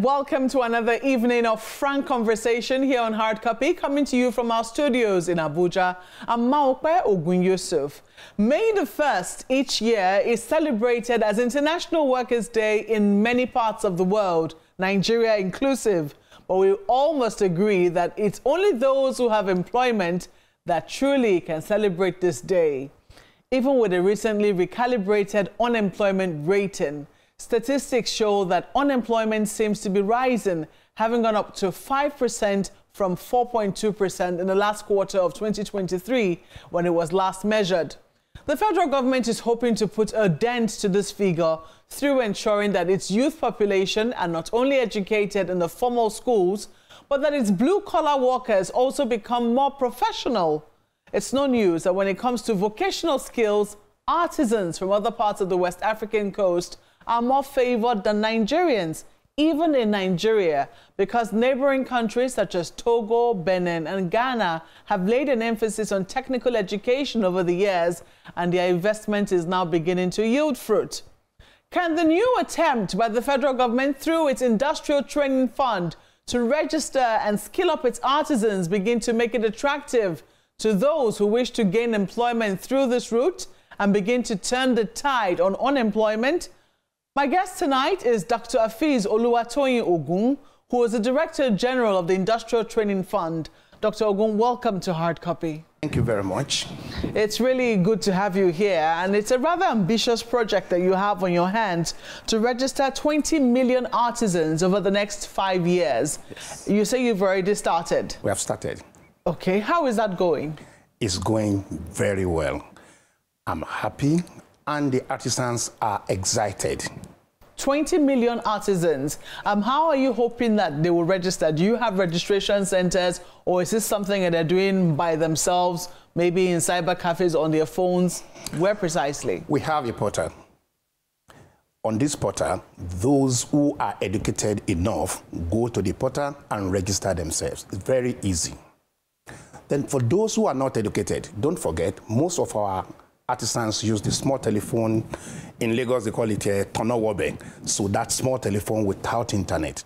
and welcome to another evening of frank conversation here on Hard Copy, coming to you from our studios in Abuja. I'm Ogun. May the 1st each year is celebrated as International Workers' Day in many parts of the world, Nigeria inclusive. But we all must agree that it's only those who have employment that truly can celebrate this day. Even with a recently recalibrated unemployment rating, statistics show that unemployment seems to be rising, having gone up to 5% from 4.2% in the last quarter of 2023 when it was last measured. The federal government is hoping to put a dent to this figure through ensuring that its youth population are not only educated in the formal schools, but that its blue-collar workers also become more professional. It's no news that when it comes to vocational skills, artisans from other parts of the West African coast are more favored than Nigerians, even in Nigeria, because neighboring countries such as Togo, Benin, and Ghana have laid an emphasis on technical education over the years, and their investment is now beginning to yield fruit. Can the new attempt by the federal government through its Industrial Training Fund to register and skill up its artisans begin to make it attractive to those who wish to gain employment through this route and begin to turn the tide on unemployment? My guest tonight is Dr. Afiz Ogun, who is the Director General of the Industrial Training Fund. Dr. Ogun, welcome to Hard Copy. Thank you very much. It's really good to have you here, and it's a rather ambitious project that you have on your hands to register 20 million artisans over the next 5 years. Yes. You say you've already started. We have started. Okay, how is that going? It's going very well. I'm happy, and the artisans are excited. 20 million artisans. How are you hoping that they will register? Do you have registration centers, or is this something that they're doing by themselves, maybe in cyber cafes on their phones? Where precisely? We have a portal. On this portal, those who are educated enough go to the portal and register themselves. It's very easy. Then for those who are not educated, don't forget, most of our artisans use the small telephone. In Lagos, they call it a tonowobe. So that small telephone without internet.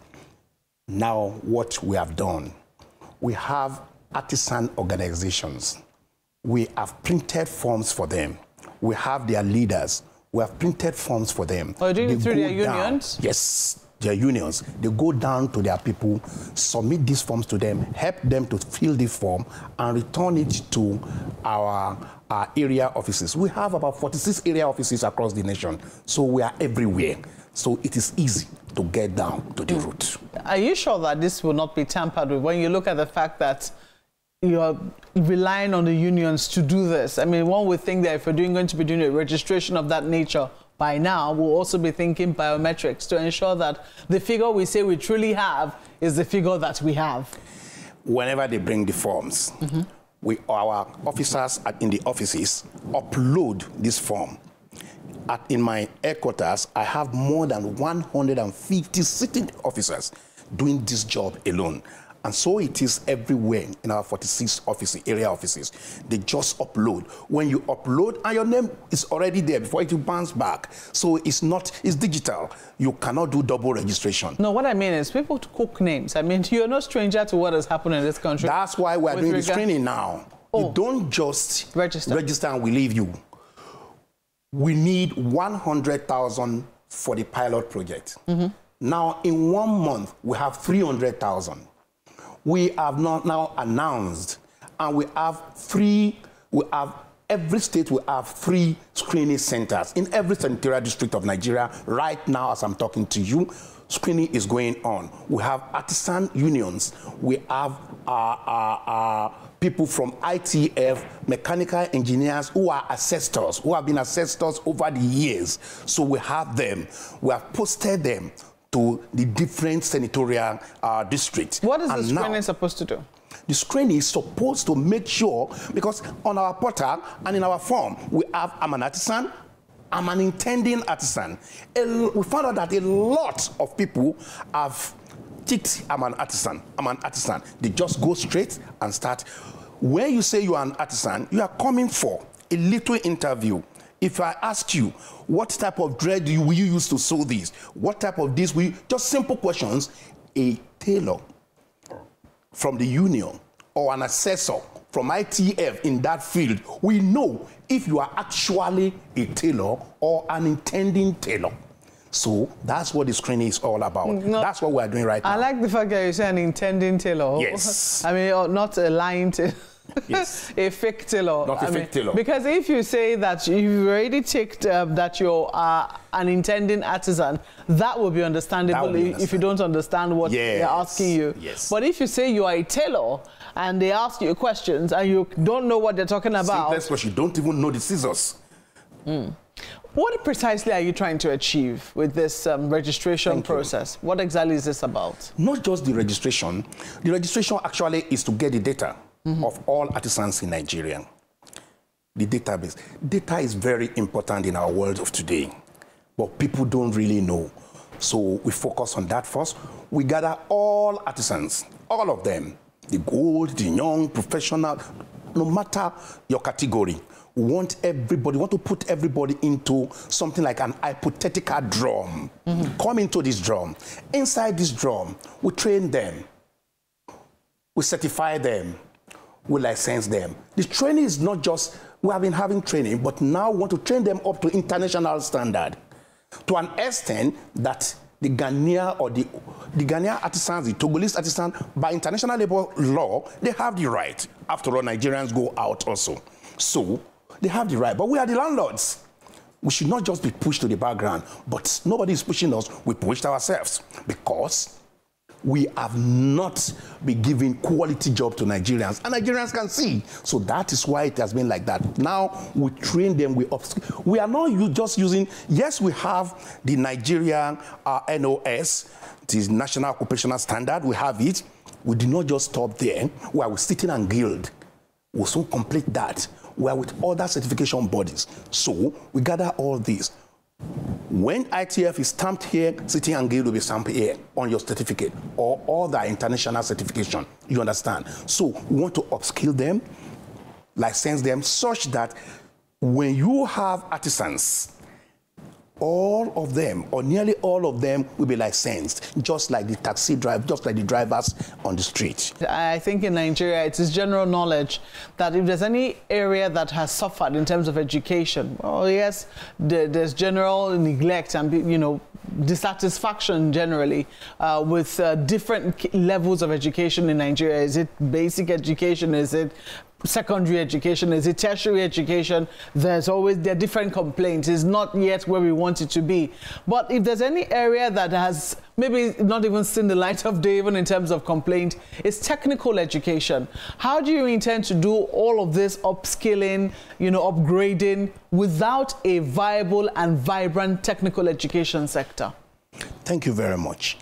Now, what we have done, we have artisan organizations. We have printed forms for them. We have their leaders. We have printed forms for them. Are you doing it through their unions? Yes. Their unions, they go down to their people, submit these forms to them, help them to fill the form, and return it to our area offices. We have about 46 area offices across the nation, so we are everywhere. So it is easy to get down to the route. Are you sure that this will not be tampered with when you look at the fact that you're relying on the unions to do this? I mean, one would think that if we're going to be doing a registration of that nature, by now, we'll also be thinking biometrics to ensure that the figure we say we truly have is the figure that we have. Whenever they bring the forms, our officers in the offices upload this form. In my headquarters, I have more than 150 sitting officers doing this job alone. And so it is everywhere in our 46 area offices. They just upload. When you upload, and your name is already there before it bounce back. So it's digital. You cannot do double registration. No, what I mean is people to cook names. I mean, you're no stranger to what has happened in this country. That's why we're doing this training now. Oh. You don't just register and we leave you. We need 100,000 for the pilot project. Now, in 1 month, we have 300,000. We have not now announced, and every state will have 3 screening centers in every senatorial district of Nigeria. Right now, as I'm talking to you, screening is going on. We have artisan unions. We have people from ITF, mechanical engineers who are assessors, who have been assessors over the years. So we have them. We have posted them to the different senatorial districts. What is the screening supposed to do? The screening is supposed to make sure, because on our portal and in our form, we have I'm an artisan, I'm an intending artisan. We found out that a lot of people have ticked I'm an artisan, I'm an artisan. They just go straight and start. When you say you are an artisan, you are coming for a little interview. If I ask you, what type of thread will you use to sew this? What type of this will you? Just simple questions. A tailor from the union or an assessor from ITF in that field, we know if you are actually a tailor or an intending tailor. So that's what the screening is all about. No, that's what we're doing right now. I like the fact that you say an intending tailor. Yes. I mean, not a lying tailor. Yes. A fake tailor. Not a fake tailor. Because if you say that you've already ticked that you're an intending artisan, that will be understandable if you don't understand what they're asking you. Yes. But if you say you are a tailor and they ask you questions and you don't know what they're talking about. Simplest question, you don't even know the scissors. What precisely are you trying to achieve with this registration process? What exactly is this about? Not just the registration. The registration actually is to get the data of all artisans in Nigeria. The database. Data is very important in our world of today, but people don't really know. So we focus on that first. We gather all artisans, all of them, the old, the young, professional, no matter your category. We want everybody, want to put everybody into something like an hypothetical drum. Come into this drum. Inside this drum, we train them. We certify them. We license them. The training is not just, we have been having training, but now we want to train them up to international standard. To an extent that the Ghanaian or the Ghanaian artisans, the Togolese artisans, by international labor law, they have the right. After all, Nigerians go out also. So they have the right, but we are the landlords. We should not just be pushed to the background, but nobody is pushing us. We pushed ourselves because we have not been giving quality job to Nigerians, and Nigerians can see. So that is why it has been like that. Now we train them, we are not just using, yes, we have the Nigerian NOS, the National Occupational Standard, we have it. We did not just stop there. We are with Sitting and Guild. We'll soon complete that. We are with other certification bodies. So we gather all these. When ITF is stamped here, Sitting and Guild will be stamped here on your certificate or other international certification. You understand? So we want to upskill them, license them such that when you have artisans, all of them or nearly all of them will be licensed, just like the taxi driver, just like the drivers on the street. I think in Nigeria it is general knowledge that if there's any area that has suffered in terms of education, well, yes, there's general neglect and, you know, dissatisfaction generally with different levels of education in Nigeria. Is it basic education? Is it secondary education? Is it tertiary education? There are different complaints. It's not yet where we want it to be. But if there's any area that has maybe not even seen the light of day, even in terms of complaint, it's technical education. How do you intend to do all of this upskilling, you know, upgrading without a viable and vibrant technical education sector? Thank you very much.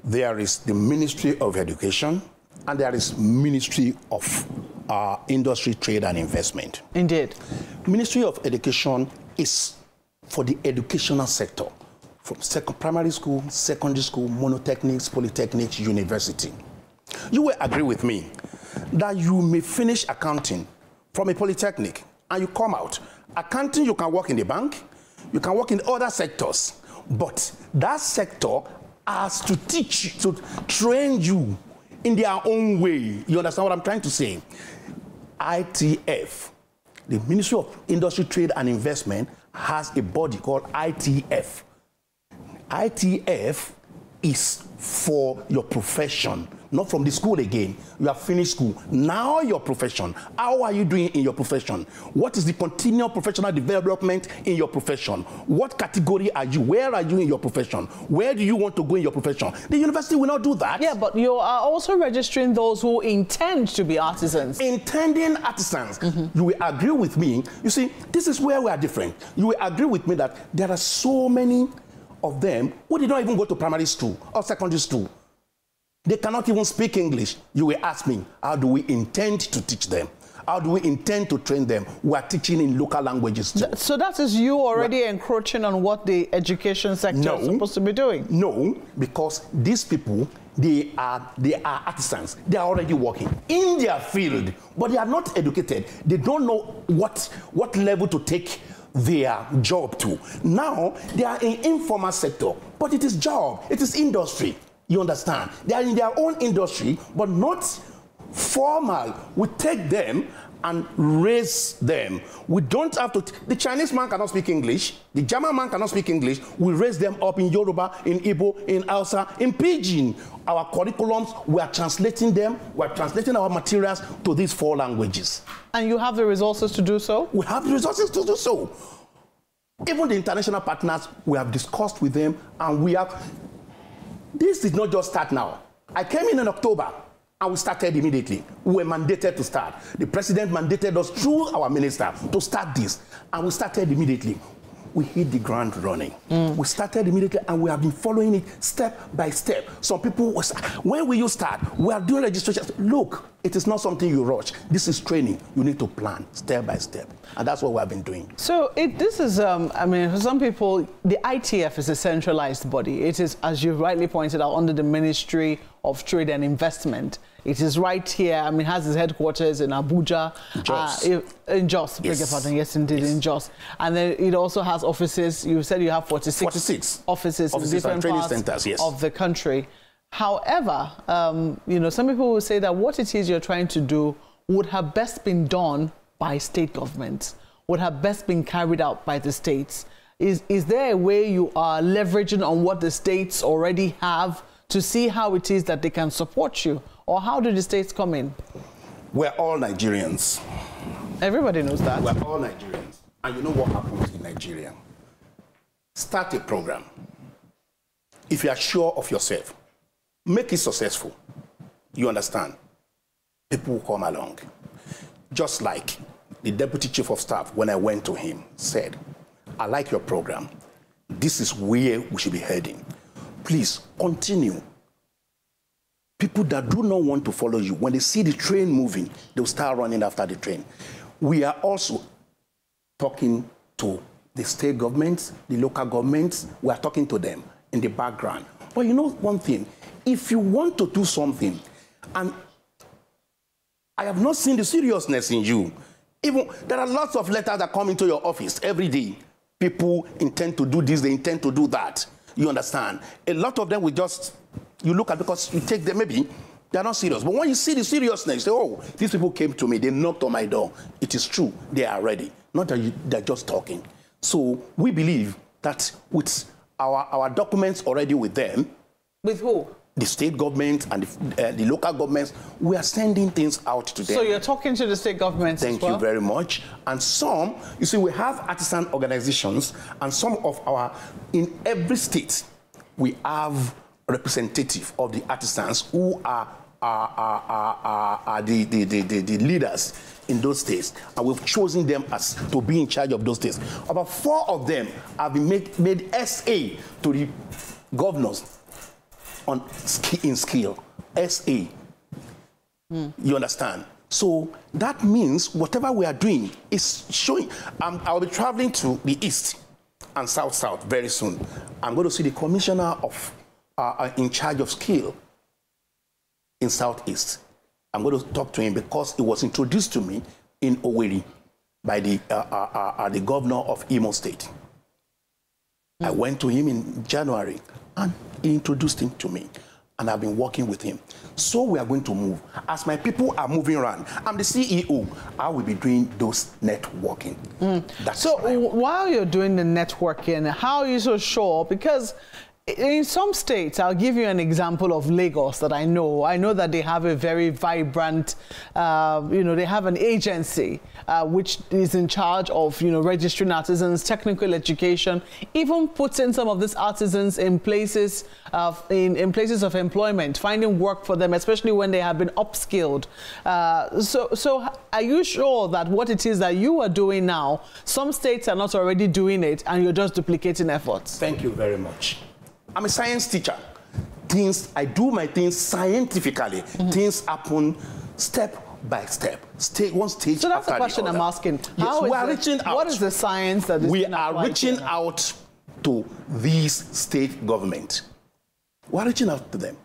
There is the Ministry of Education and there is Ministry of Industry, Trade and Investment. Indeed. Ministry of Education is for the educational sector, from primary school, secondary school, monotechnics, polytechnics, university. You will agree with me that you may finish accounting from a polytechnic and you come out. Accounting, you can work in the bank, you can work in other sectors, but that sector has to teach, to train you in their own way. You understand what I'm trying to say? ITF, the Ministry of Industry, Trade and Investment, has a body called ITF. ITF is for your profession, not from the school again. You have finished school. Now your profession. How are you doing in your profession? What is the continual professional development in your profession? What category are you? Where are you in your profession? Where do you want to go in your profession? The university will not do that. Yeah, but you are also registering those who intend to be artisans. Intending artisans. You will agree with me. You see, this is where we are different. You will agree with me that there are so many of them who did not even go to primary school or secondary school. They cannot even speak English. You will ask me, how do we intend to teach them? How do we intend to train them? We are teaching in local languages too. So that is you already encroaching on what the education sector is supposed to be doing? No, because these people, they are artisans. They are already working in their field, but they are not educated. They don't know what level to take their job too. Now, they are in informal sector, but it is job, it is industry. You understand? They are in their own industry, but not formal. We take them and raise them. We don't have to. The Chinese man cannot speak English. The German man cannot speak English. We raise them up in Yoruba, in Igbo, in Hausa, in Pidgin. Our curriculums, we are translating them. We are translating our materials to these 4 languages. And you have the resources to do so? We have the resources to do so. Even the international partners, we have discussed with them, and we have. This did not just start now. I came in October. And we started immediately. We were mandated to start. The president mandated us through our minister to start this. And we started immediately. We hit the ground running. We started immediately, and we have been following it step by step. Some people, when will you start? We are doing registration. Look, it is not something you rush. This is training. You need to plan step by step. And that's what we have been doing. So this is, I mean, for some people, the ITF is a centralized body. It is, as you rightly pointed out, under the Ministry of Trade and Investment. It is right here. I mean, has its headquarters in Abuja. In Jos, beg your pardon. Yes, indeed, in Jos. And then it also has offices. You said you have 46 offices in different parts centers, of the country. However, you know, some people will say that what it is you're trying to do would have best been done by state governments, would have best been carried out by the states. Is there a way you are leveraging on what the states already have to see how it is that they can support you? Or how do the states come in? We're all Nigerians. Everybody knows that. We're all Nigerians. And you know what happens in Nigeria? Start a program. If you are sure of yourself, make it successful. You understand? People will come along. Just like the Deputy Chief of Staff, when I went to him, said, I like your program. This is where we should be heading. Please continue. People that do not want to follow you, when they see the train moving, they'll start running after the train. We are also talking to the state governments, the local governments. We are talking to them in the background. But you know one thing, if you want to do something, and I have not seen the seriousness in you, even there are lots of letters that come into your office every day. People intend to do this, they intend to do that. You understand? A lot of them will just, you look at, because you take them, maybe they're not serious. But when you see the seriousness, you say, oh, these people came to me, they knocked on my door. It is true, they are ready. Not that they're just talking. So we believe that with our documents already with them. With who? The state government and the local governments, we are sending things out to them. So you're talking to the state governments Thank as well? you very much. And some, you see, we have artisan organizations, and some of our, in every state, we have representative of the artisans who are the leaders in those states, and we've chosen them as to be in charge of those states. About 4 of them have been made SA to the governors in skill, SA. You understand? So that means whatever we are doing is showing. I'll be traveling to the east and south very soon. I'm going to see the commissioner of in charge of skill in southeast. I'm going to talk to him because it was introduced to me in Owerri by the governor of Imo State. I went to him in January, and he introduced him to me, and I've been working with him. So we are going to move. As my people are moving around, I'm the CEO. I will be doing those networking. So while you're doing the networking, how are you so sure? Because in some states, I'll give you an example of Lagos that I know. I know that they have a very vibrant, you know, they have an agency which is in charge of, you know, registering artisans, technical education, even putting some of these artisans in places of employment, finding work for them, especially when they have been upskilled. So are you sure that what it is that you are doing now, some states are not already doing it and you're just duplicating efforts? Thank you very much. I'm a science teacher. I do my things scientifically. Things happen step by step, one stage. So that's the question I'm asking. Yes, we are reaching out. What is the science that is we are reaching out to these state government? We are reaching out to them.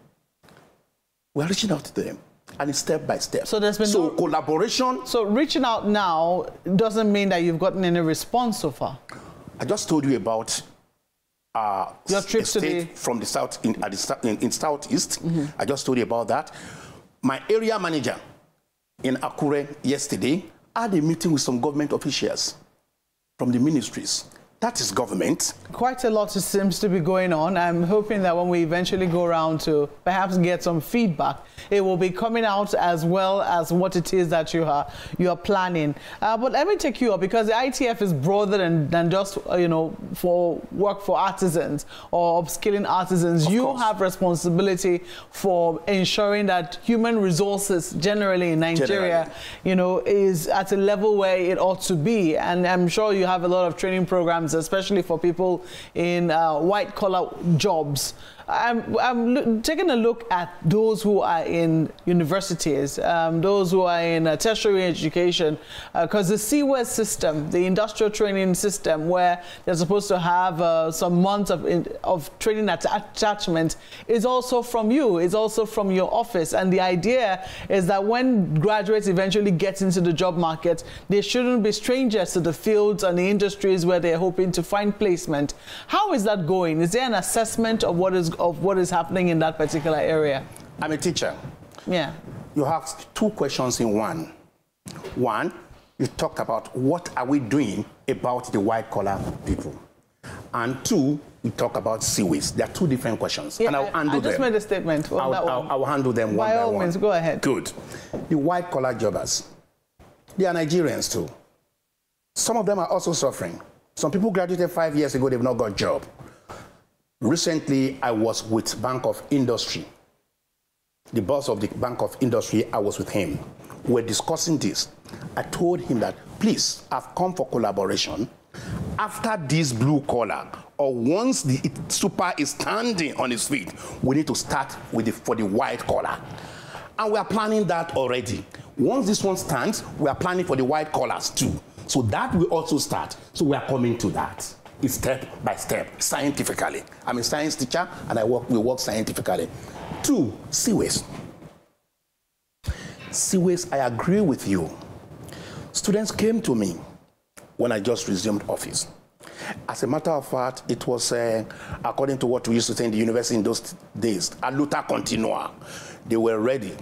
We are reaching out to them. and it's step by step. So there's been collaboration. So reaching out now doesn't mean that you've gotten any response so far. I just told you about your trip today from the south in southeast. I just told you about that. My area manager in Akure yesterday had a meeting with some government officials from the ministries. That is government. Quite a lot seems to be going on. I'm hoping that when we eventually go around to perhaps get some feedback, it will be coming out as well as what it is that you are planning. But let me take you up, because the ITF is broader than just for work for artisans or upskilling artisans. You have responsibility for ensuring that human resources generally in Nigeria, is at a level where it ought to be. And I'm sure you have a lot of training programs, especially for people in white-collar jobs. I'm taking a look at those who are in universities, those who are in tertiary education, because the CWES system, the industrial training system, where they're supposed to have some months of training attachment, is also from you, is also from your office. And the idea is that when graduates eventually get into the job market, they shouldn't be strangers to the fields and the industries where they're hoping to find placement. How is that going? Is there an assessment of what is happening in that particular area? I'm a teacher. Yeah. You have two questions in one. One, you talked about what are we doing about the white-collar people. And two, you talk about CWES. There are two different questions. Yeah, and I'll handle them. I just made a statement on that one. I'll handle them one by one. By all means, go ahead. Good. The white-collar jobbers, they are Nigerians too. Some of them are also suffering. Some people graduated 5 years ago, they've not got a job. Recently, I was with Bank of Industry. The boss of the Bank of Industry, I was with him. We're discussing this. I told him that, please, I've come for collaboration. After this blue collar, or once the super is standing on his feet, we need to start for the white collar. And we are planning that already. Once this one stands, we are planning for the white collars too. So that will also start. So we are coming to that. It's step by step, scientifically. I'm a science teacher, and we work scientifically. Two, CWES. CWES, I agree with you. Students came to me when I just resumed office. As a matter of fact, it was, according to what we used to say in the university in those days, a luta continua. They were ready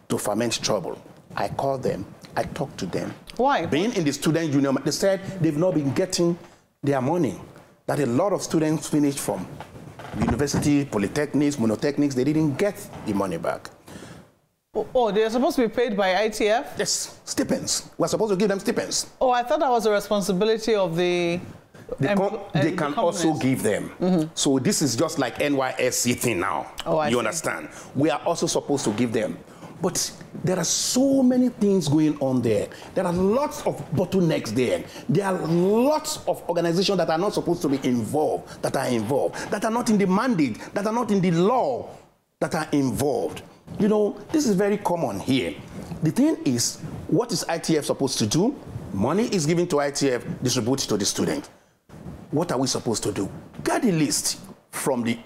to ferment trouble. I called them. I talked to them. Why? Being in the student union, they said they've not been getting their money. That a lot of students finished from university, polytechnics, monotechnics, they didn't get the money back. Oh, they're supposed to be paid by ITF? Yes, stipends. We're supposed to give them stipends. Oh, I thought that was a responsibility of the... They can also give them. So this is just like NYSC thing now. Oh, I see. Understand? We are also supposed to give them. But there are so many things going on there. There are lots of bottlenecks there. There are lots of organizations that are not supposed to be involved, that are not in the mandate, that are not in the law, that are involved. This is very common here. The thing is, what is ITF supposed to do? Money is given to ITF, distributed to the student. What are we supposed to do? Get the list from the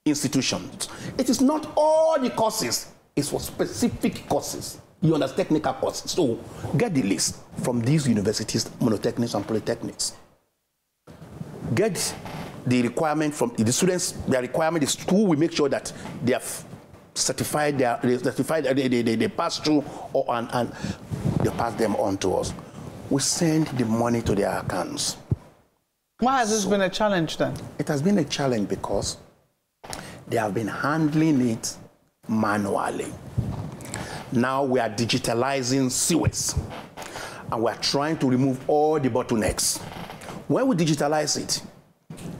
institutions. It is not all the courses. It's for specific courses. You understand, technical courses. So get the list from these universities, monotechnics and polytechnics. Get the requirement from the students. Their requirement is school. We make sure that they have certified. They pass through, and they pass them on to us. We send the money to their accounts. Why has this been a challenge then? It has been a challenge because they have been handling it manually. Now we are digitalizing CWES, and we are trying to remove all the bottlenecks. When we digitalize it,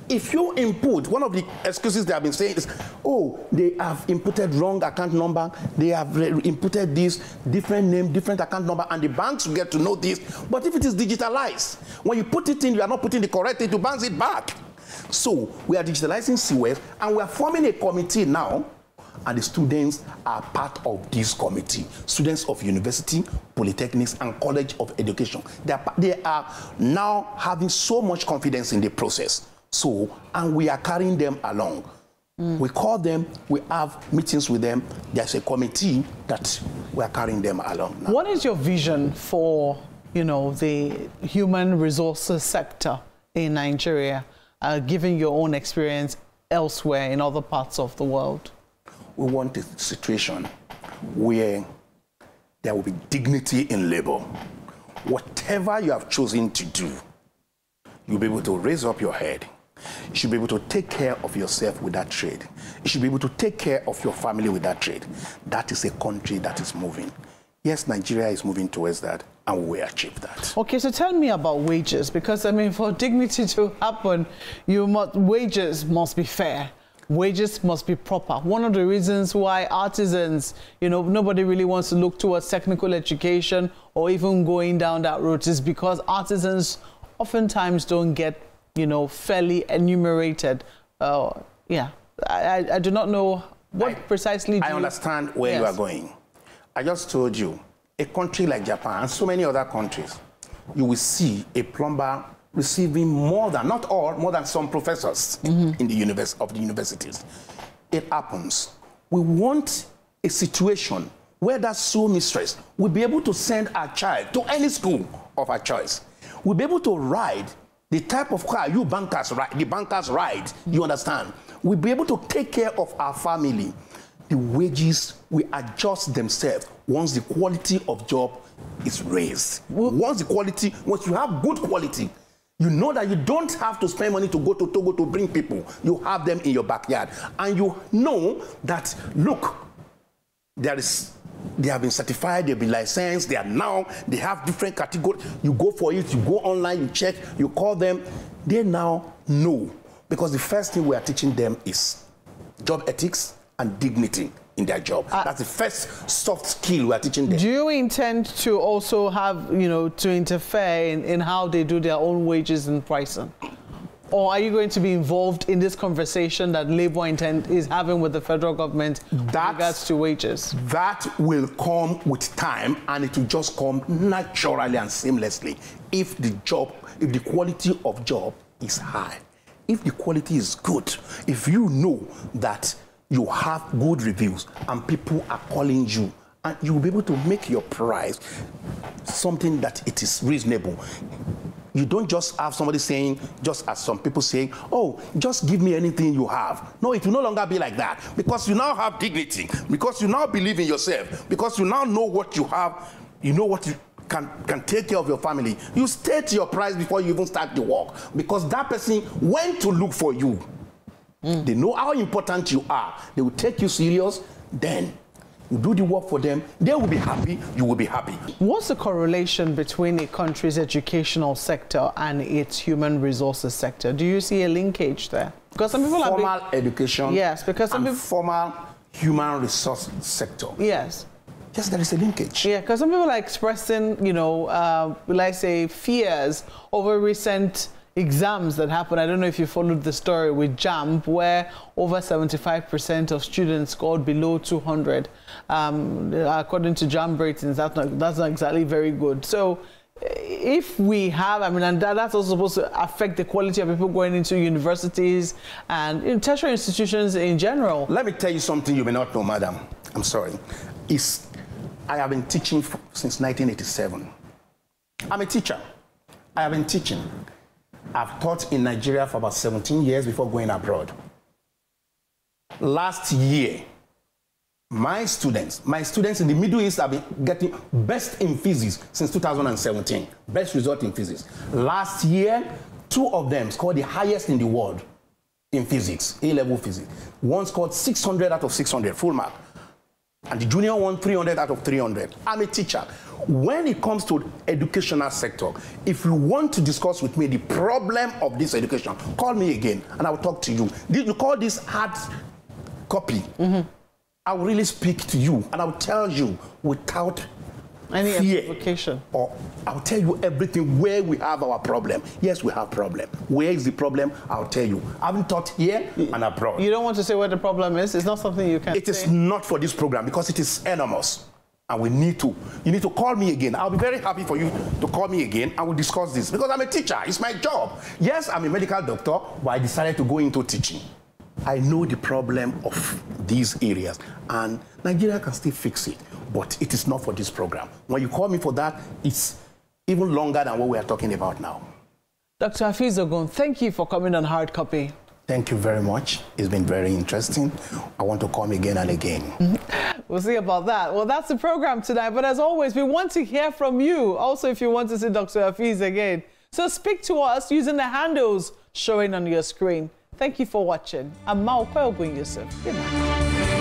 if you input, one of the excuses they have been saying is, oh, they have inputted wrong account number, they have inputted this, different name, different account number, and the banks will get to know this. But if it is digitalized, when you put it in, you are not putting the correct thing to bounce it back. So we are digitalizing CWES, and we are forming a committee now, and the students are part of this committee. Students of university, polytechnics, and college of education. They are now having so much confidence in the process. So, and we are carrying them along. We call them, we have meetings with them. There's a committee that we are carrying them along now. What is your vision for, the human resources sector in Nigeria, given your own experience elsewhere in other parts of the world? We want a situation where there will be dignity in labor. Whatever you have chosen to do, you'll be able to raise up your head. You should be able to take care of yourself with that trade. You should be able to take care of your family with that trade. That is a country that is moving. Yes, Nigeria is moving towards that, and we will achieve that. Okay, so tell me about wages, because, for dignity to happen, wages must be fair. Wages must be proper. One of the reasons why artisans, nobody really wants to look towards technical education or even going down that route is because artisans oftentimes don't get fairly enumerated. I do not know what precisely. I understand where you are going. I just told you, a country like Japan and so many other countries, you will see a plumber receiving more than some professors in the universities. It happens. We want a situation where that school mistress will be able to send our child to any school of her choice. We'll be able to ride the type of car the bankers ride, you understand? We'll be able to take care of our family. The wages will adjust themselves once the quality of job is raised. Once you have good quality, you know that you don't have to spend money to go to Togo to bring people. You have them in your backyard. And you know that, look, they have been certified, they've been licensed, they have different categories. You go for it, you go online, you check, you call them. They now know. Because the first thing we are teaching them is job ethics and dignity in their job. That's the first soft skill we are teaching them. Do you intend to also have, to interfere in how they do their own wages and pricing? Or are you going to be involved in this conversation that Labour is having with the federal government with regards to wages? That will come with time, and it will just come naturally and seamlessly if the quality of job is high. If the quality is good, if you know that you have good reviews and people are calling you, and you will be able to make your price something that it is reasonable. You don't just have somebody saying, just as some people saying, oh, just give me anything you have. No, it will no longer be like that, because you now have dignity, because you now believe in yourself, because you now know what you have, you know what you can take care of your family. You state your price before you even start the work, because that person went to look for you. They know how important you are. They will take you serious. Then you do the work for them. They will be happy. You will be happy. What's the correlation between a country's educational sector and its human resources sector? Do you see a linkage there? Because some people formal education. Yes, because some people formal human resource sector. Yes. Yes, there is a linkage. Yeah, because some people are expressing, let's say, fears over recent exams that happened. I don't know if you followed the story with JAM, where over 75% of students scored below 200. According to JAM ratings, that's not exactly very good. So if we have, and that's also supposed to affect the quality of people going into universities and in tertiary institutions in general. Let me tell you something you may not know, madam. I'm sorry. I have been teaching since 1987. I'm a teacher. I have been teaching. I've taught in Nigeria for about 17 years before going abroad. Last year, my students in the Middle East have been getting best in physics since 2017. Best result in physics. Last year, 2 of them scored the highest in the world in physics, A-level physics. One scored 600 out of 600, full mark. And the junior one, 300 out of 300. I'm a teacher. When it comes to educational sector, if you want to discuss with me the problem of this education, call me again and I will talk to you. You call this hard copy. I will really speak to you and I will tell you without any fear. Equivocation. Or I'll tell you everything where we have our problem. Yes, we have problem. Where is the problem? I'll tell you. I haven't taught here and abroad. You don't want to say what the problem is? It's not something you can say? It is not for this program because it is enormous. And you need to call me again. I'll be very happy for you to call me again and we'll discuss this because I'm a teacher. It's my job. Yes, I'm a medical doctor, but I decided to go into teaching. I know the problem of these areas, and Nigeria can still fix it, but it is not for this program. When you call me for that, it's even longer than what we are talking about now. Dr. Afiz Ogun, thank you for coming on Hard Copy. Thank you very much. It's been very interesting. I want to come again and again. We'll see about that. Well, that's the program tonight. But as always, we want to hear from you. Also, if you want to see Dr. Afiz again. So speak to us using the handles showing on your screen. Thank you for watching. I'm Ogun Yusuf. Good night.